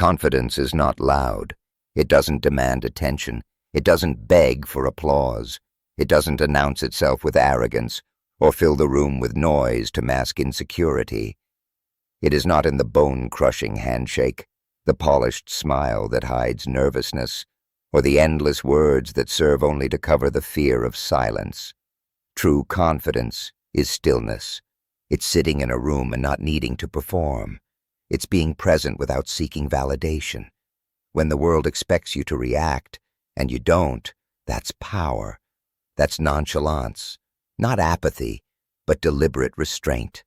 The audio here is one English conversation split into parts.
Confidence is not loud. It doesn't demand attention. It doesn't beg for applause. It doesn't announce itself with arrogance or fill the room with noise to mask insecurity. It is not in the bone-crushing handshake, the polished smile that hides nervousness, or the endless words that serve only to cover the fear of silence. True confidence is stillness. It's sitting in a room and not needing to perform. It's being present without seeking validation. When the world expects you to react, and you don't, that's power. That's nonchalance. Not apathy, but deliberate restraint.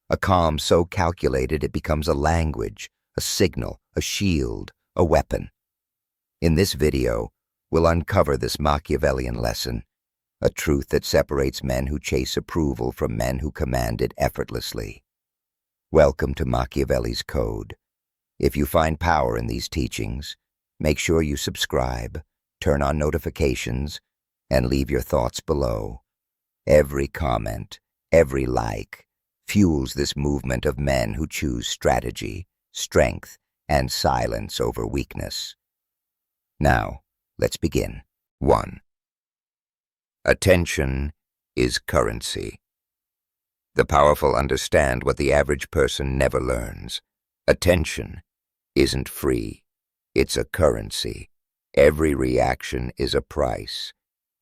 A calm so calculated it becomes a language, a signal, a shield, a weapon. In this video, we'll uncover this Machiavellian lesson, a truth that separates men who chase approval from men who command it effortlessly. Welcome to Machiavelli's Code. If you find power in these teachings, make sure you subscribe, turn on notifications, and leave your thoughts below. Every comment, every like, fuels this movement of men who choose strategy, strength, and silence over weakness. Now, let's begin. 1. Attention is currency. The powerful understand what the average person never learns. Attention isn't free. It's a currency. Every reaction is a price.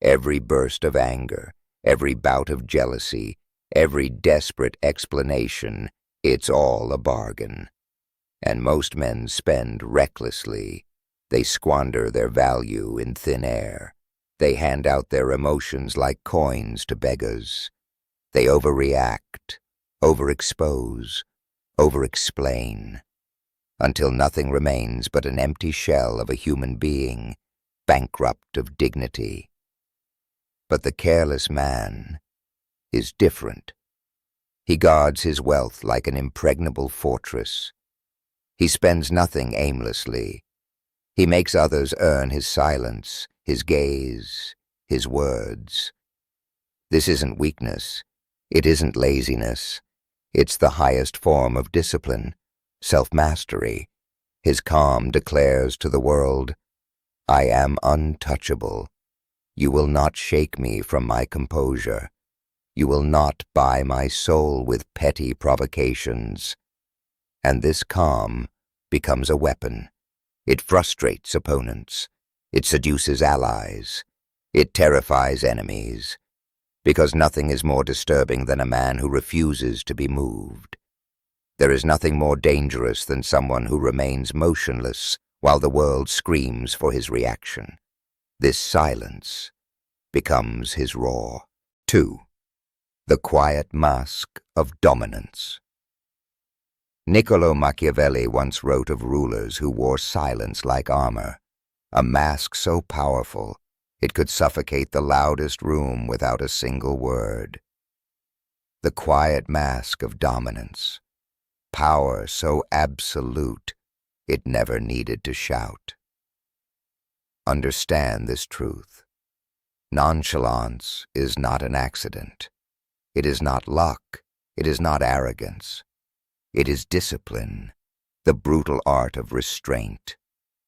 Every burst of anger, every bout of jealousy, every desperate explanation, it's all a bargain. And most men spend recklessly. They squander their value in thin air. They hand out their emotions like coins to beggars. They overreact, overexpose, overexplain, until nothing remains but an empty shell of a human being, bankrupt of dignity. But the careless man is different. He guards his wealth like an impregnable fortress. He spends nothing aimlessly. He makes others earn his silence, his gaze, his words. This isn't weakness. It isn't laziness. It's the highest form of discipline, self-mastery. His calm declares to the world, I am untouchable. You will not shake me from my composure. You will not buy my soul with petty provocations. And this calm becomes a weapon. It frustrates opponents. It seduces allies. It terrifies enemies. Because nothing is more disturbing than a man who refuses to be moved. There is nothing more dangerous than someone who remains motionless while the world screams for his reaction. This silence becomes his roar. 2. The quiet mask of dominance. Niccolo Machiavelli once wrote of rulers who wore silence like armor, a mask so powerful it could suffocate the loudest room without a single word. The quiet mask of dominance, power so absolute it never needed to shout. Understand this truth. Nonchalance is not an accident. It is not luck. It is not arrogance. It is discipline, the brutal art of restraint,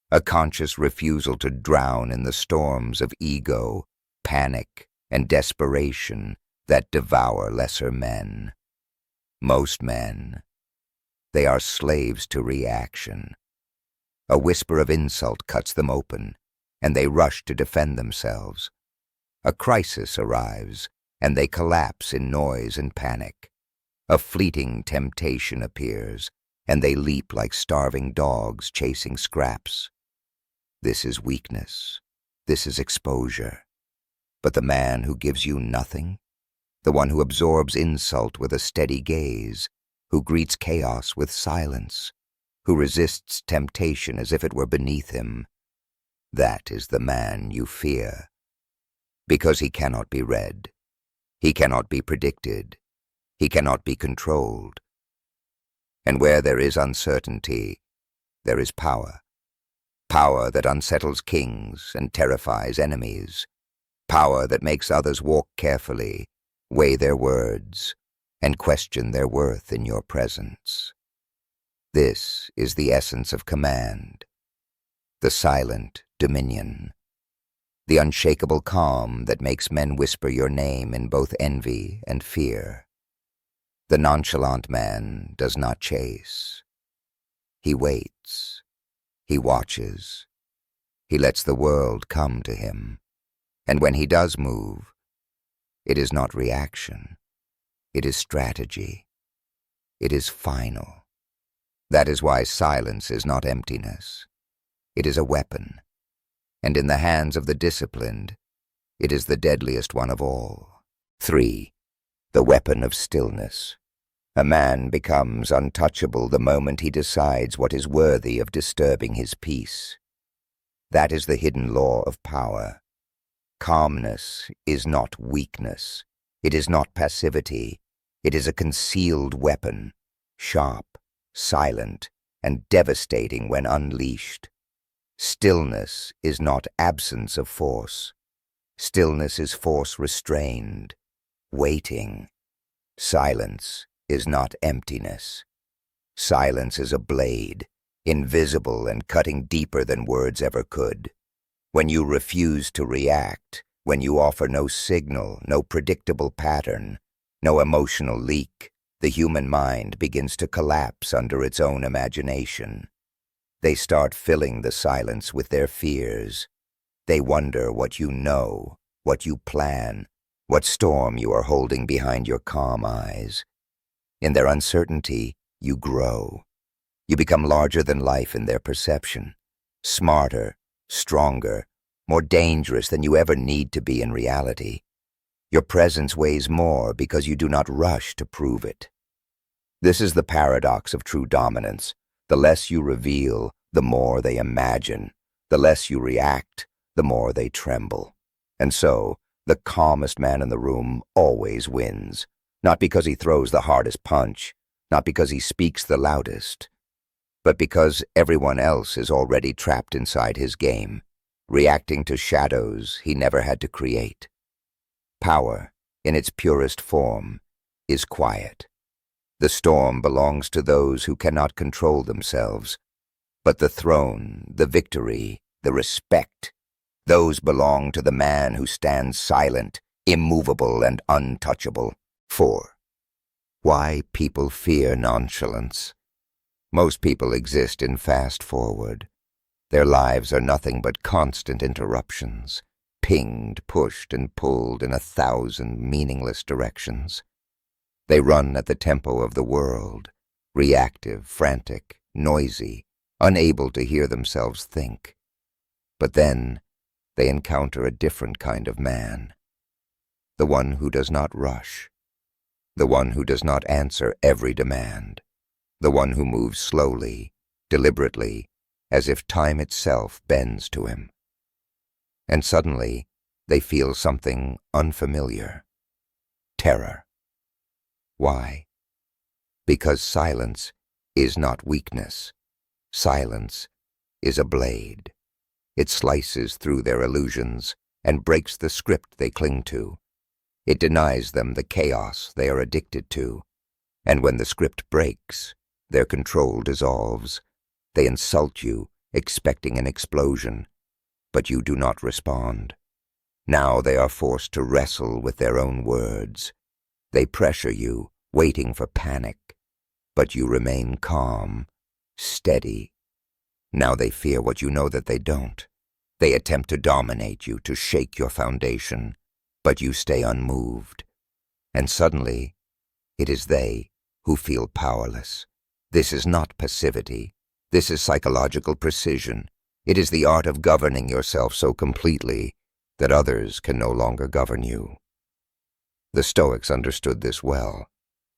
a conscious refusal to drown in the storms of ego, panic, and desperation that devour lesser men. Most men, they are slaves to reaction. A whisper of insult cuts them open, and they rush to defend themselves. A crisis arrives, and they collapse in noise and panic. A fleeting temptation appears, and they leap like starving dogs chasing scraps. This is weakness. This is exposure. But the man who gives you nothing, the one who absorbs insult with a steady gaze, who greets chaos with silence, who resists temptation as if it were beneath him, that is the man you fear. Because he cannot be read. He cannot be predicted. He cannot be controlled. And where there is uncertainty, there is power. Power that unsettles kings and terrifies enemies. Power that makes others walk carefully, weigh their words, and question their worth in your presence. This is the essence of command, the silent dominion, the unshakable calm that makes men whisper your name in both envy and fear. The nonchalant man does not chase. He waits. He watches. He lets the world come to him. And when he does move, it is not reaction. It is strategy. It is final. That is why silence is not emptiness. It is a weapon. And in the hands of the disciplined, it is the deadliest one of all. 3. The weapon of stillness. A man becomes untouchable the moment he decides what is worthy of disturbing his peace. That is the hidden law of power. Calmness is not weakness. It is not passivity. It is a concealed weapon, sharp, silent, and devastating when unleashed. Stillness is not absence of force. Stillness is force restrained, waiting. Silence is not emptiness. Silence is a blade, invisible and cutting deeper than words ever could. When you refuse to react, when you offer no signal, no predictable pattern, no emotional leak, the human mind begins to collapse under its own imagination. They start filling the silence with their fears. They wonder what you know, what you plan, what storm you are holding behind your calm eyes. In their uncertainty, you grow. You become larger than life in their perception, smarter, stronger, more dangerous than you ever need to be in reality. Your presence weighs more because you do not rush to prove it. This is the paradox of true dominance. The less you reveal, the more they imagine. The less you react, the more they tremble. And so, the calmest man in the room always wins. Not because he throws the hardest punch, not because he speaks the loudest, but because everyone else is already trapped inside his game, reacting to shadows he never had to create. Power, in its purest form, is quiet. The storm belongs to those who cannot control themselves, but the throne, the victory, the respect, those belong to the man who stands silent, immovable, and untouchable. 4. Why people fear nonchalance. Most people exist in fast forward. Their lives are nothing but constant interruptions, pinged, pushed, and pulled in 1,000 meaningless directions. They run at the tempo of the world, reactive, frantic, noisy, unable to hear themselves think. But then they encounter a different kind of man, the one who does not rush, the one who does not answer every demand, the one who moves slowly, deliberately, as if time itself bends to him. And suddenly they feel something unfamiliar. Terror. Why? Because silence is not weakness. Silence is a blade. It slices through their illusions and breaks the script they cling to. It denies them the chaos they are addicted to. And when the script breaks, their control dissolves. They insult you, expecting an explosion, but you do not respond. Now they are forced to wrestle with their own words. They pressure you, waiting for panic, but you remain calm, steady. Now they fear what you know that they don't. They attempt to dominate you, to shake your foundation, but you stay unmoved. And suddenly, it is they who feel powerless. This is not passivity. This is psychological precision. It is the art of governing yourself so completely that others can no longer govern you. The Stoics understood this well.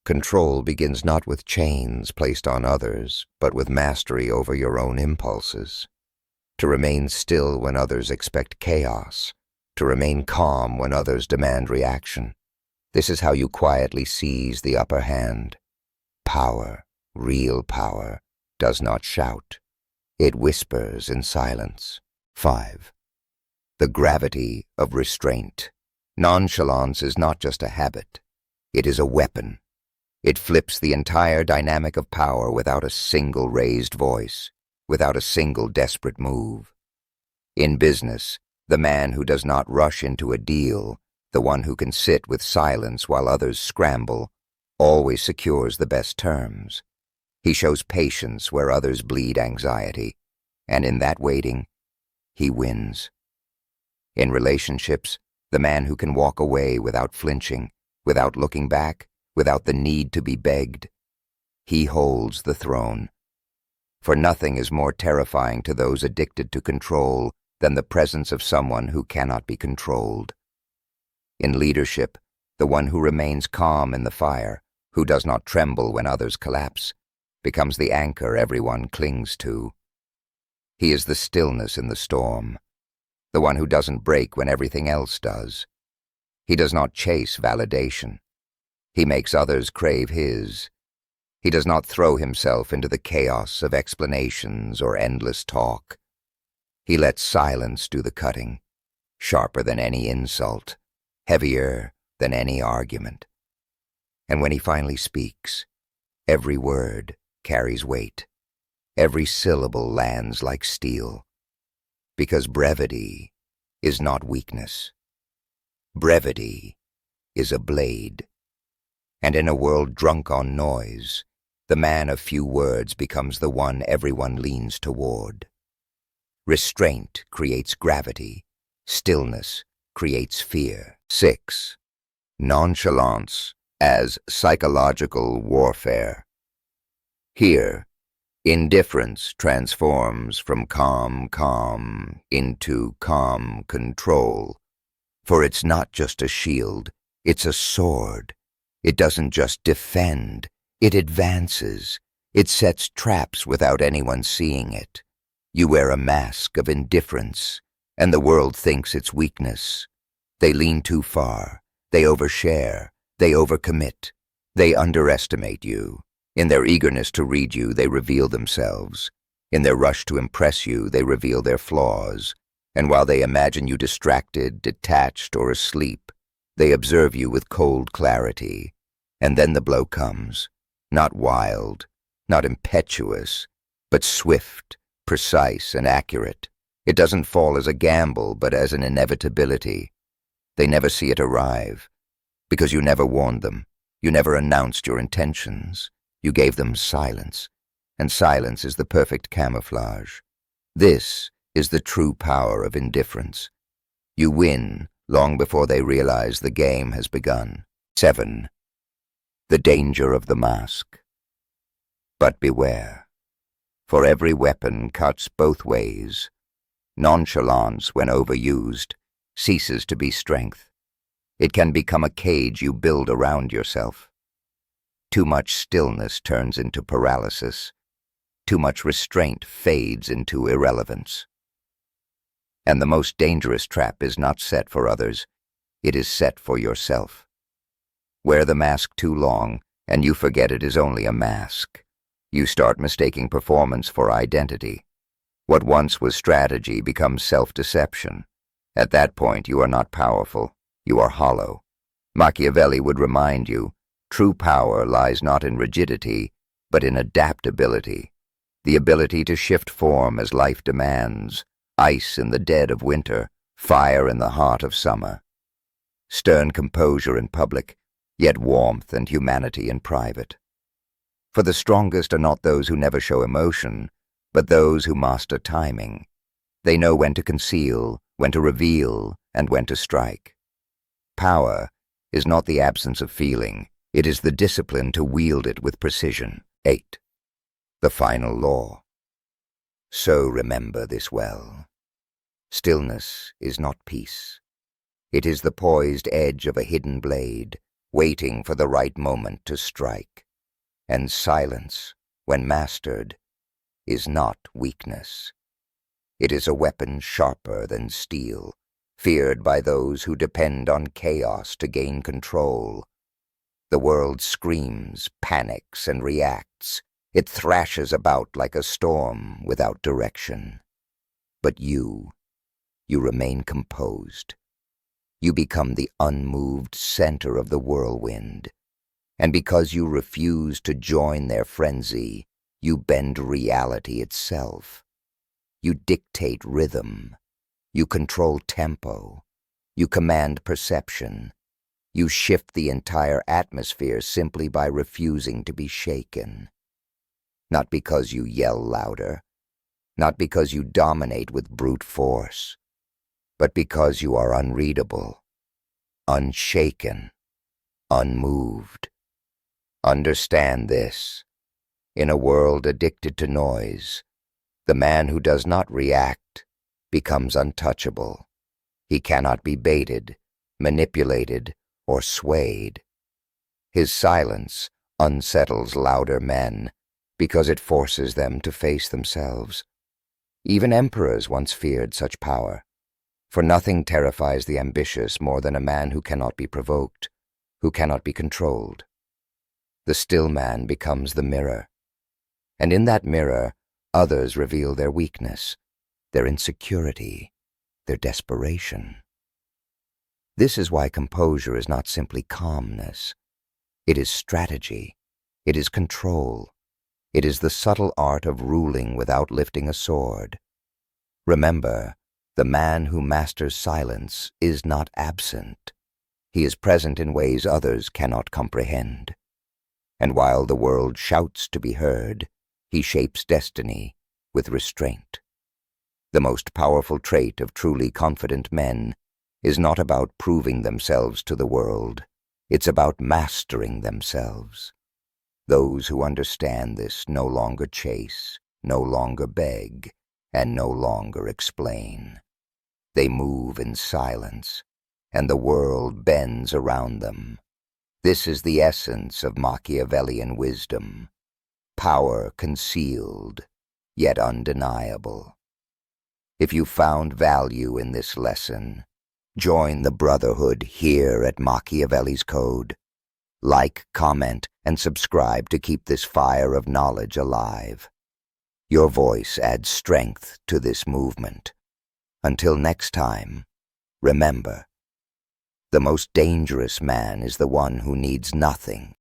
Control begins not with chains placed on others, but with mastery over your own impulses. To remain still when others expect chaos. To remain calm when others demand reaction. This is how you quietly seize the upper hand. Power, real power, does not shout. It whispers in silence. 5. The gravity of restraint. Nonchalance is not just a habit. It is a weapon. It flips the entire dynamic of power without a single raised voice, without a single desperate move. In business, the man who does not rush into a deal, the one who can sit with silence while others scramble, always secures the best terms. He shows patience where others bleed anxiety, and in that waiting, he wins. In relationships, the man who can walk away without flinching, without looking back, without the need to be begged, he holds the throne. For nothing is more terrifying to those addicted to control than the presence of someone who cannot be controlled. In leadership, the one who remains calm in the fire, who does not tremble when others collapse, becomes the anchor everyone clings to. He is the stillness in the storm, the one who doesn't break when everything else does. He does not chase validation. He makes others crave his. He does not throw himself into the chaos of explanations or endless talk. He lets silence do the cutting, sharper than any insult, heavier than any argument. And when he finally speaks, every word carries weight. Every syllable lands like steel. Because brevity is not weakness. Brevity is a blade. And in a world drunk on noise, the man of few words becomes the one everyone leans toward. Restraint creates gravity. Stillness creates fear. 6. Nonchalance as psychological warfare. Here, indifference transforms from calm into calm control. For it's not just a shield, it's a sword. It doesn't just defend, it advances. It sets traps without anyone seeing it. You wear a mask of indifference, and the world thinks it's weakness. They lean too far, they overshare, they overcommit, they underestimate you. In their eagerness to read you, they reveal themselves. In their rush to impress you, they reveal their flaws. And while they imagine you distracted, detached, or asleep, they observe you with cold clarity. And then the blow comes, not wild, not impetuous, but swift, precise, and accurate. It doesn't fall as a gamble, but as an inevitability. They never see it arrive, because you never warned them. You never announced your intentions. You gave them silence, and silence is the perfect camouflage. This is the true power of indifference. You win long before they realize the game has begun. 7. The danger of the mask. But beware, for every weapon cuts both ways. Nonchalance, when overused, ceases to be strength. It can become a cage you build around yourself. Too much stillness turns into paralysis. Too much restraint fades into irrelevance. And the most dangerous trap is not set for others. It is set for yourself. Wear the mask too long, and you forget it is only a mask. You start mistaking performance for identity. What once was strategy becomes self-deception. At that point, you are not powerful. You are hollow. Machiavelli would remind you, true power lies not in rigidity, but in adaptability, the ability to shift form as life demands, ice in the dead of winter, fire in the heart of summer. Stern composure in public, yet warmth and humanity in private. For the strongest are not those who never show emotion, but those who master timing. They know when to conceal, when to reveal, and when to strike. Power is not the absence of feeling. It is the discipline to wield it with precision. 8. The final law. So remember this well. Stillness is not peace. It is the poised edge of a hidden blade, waiting for the right moment to strike. And silence, when mastered, is not weakness. It is a weapon sharper than steel, feared by those who depend on chaos to gain control. The world screams, panics, and reacts. It thrashes about like a storm without direction. But you remain composed. You become the unmoved center of the whirlwind, And because you refuse to join their frenzy, you bend reality itself. You dictate rhythm. You control tempo. You command perception. You shift the entire atmosphere simply by refusing to be shaken. Not because you yell louder, not because you dominate with brute force, but because you are unreadable, unshaken, unmoved. Understand this. In a world addicted to noise, the man who does not react becomes untouchable. He cannot be baited, manipulated, or swayed. His silence unsettles louder men because it forces them to face themselves. Even emperors once feared such power, for nothing terrifies the ambitious more than a man who cannot be provoked, who cannot be controlled. The still man becomes the mirror, and in that mirror, others reveal their weakness, their insecurity, their desperation. This is why composure is not simply calmness. It is strategy. It is control. It is the subtle art of ruling without lifting a sword. Remember, the man who masters silence is not absent. He is present in ways others cannot comprehend. And while the world shouts to be heard, he shapes destiny with restraint. The most powerful trait of truly confident men is not about proving themselves to the world. It's about mastering themselves. Those who understand this no longer chase, no longer beg, and no longer explain. They move in silence, and the world bends around them. This is the essence of Machiavellian wisdom. Power concealed, yet undeniable. If you found value in this lesson, join the Brotherhood here at Machiavelli's Code. Like, comment, and subscribe to keep this fire of knowledge alive. Your voice adds strength to this movement. Until next time, remember, the most dangerous man is the one who needs nothing